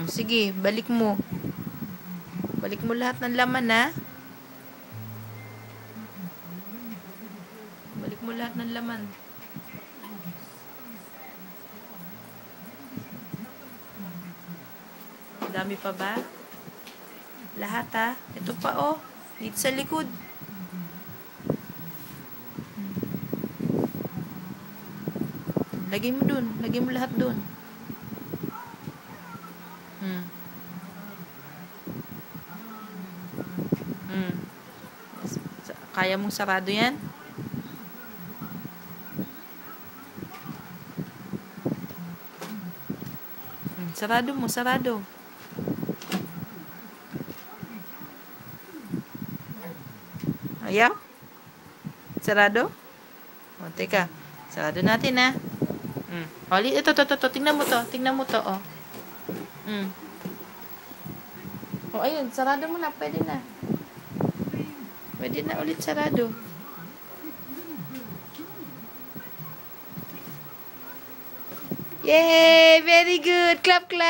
Sige, balik mo. Balik mo lahat ng laman, ha? Balik mo lahat ng laman. Dami pa ba? Lahat, ha? Ito pa, oh. Dito sa likod. Lagay mo dun. Lagay mo lahat dun. Kaya mong sarado yan? Sarado mo, sarado. Ayaw? Sarado? O, teka. Sarado natin, ha? Oli, ito. Tingnan mo to. Tingnan mo to, oh. O, ayun. Sarado mo na. Pwede na. Pwede na ulit sarado. Yay! Very good! Clap, clap!